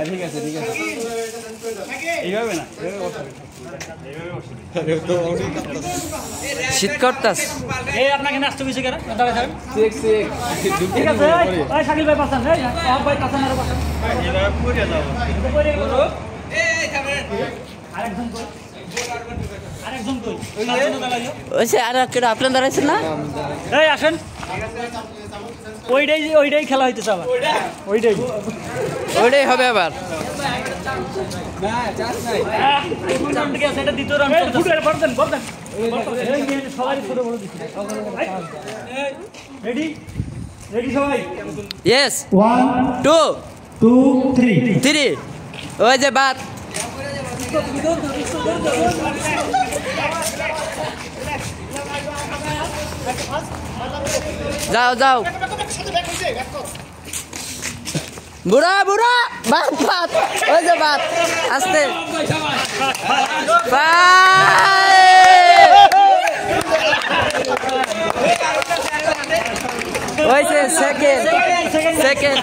ঠিক আছে ঠিক আছে এইভাবে না শীত করতাস এই আপনাকে নাচতে কইছে কেন দাঁড়া থাকেন ঠিক আছে ওই শাকিল ভাই পাছান এই আপ ভাই পাছান আর পাছান এইভাবে পড়ে যাব পরে গেল এই থামেন আরেকজন কই আরেকজন কই সাতজন দাঁড়াইলো ওইসে আর কেডা আপনারা দাঁড়াইছেন না এই আসেন ওইটাই খেলা হইতেছে আবার ওইটাই হবে আবার না চাস নাই রাউন্ড কি আছে এটা দ্বিতীয় রাউন্ড ফুটবল পড়তেন এই নিয়ে সবাই ছোট বড় দিচ্ছে রেডি সবাই ইয়েস 1 2 2 3 3 ওই যে বাত যাও যাও বুড়া বুড়া বাত বাত ওই যে বাত আস্তে ওইছে সেকেন্ড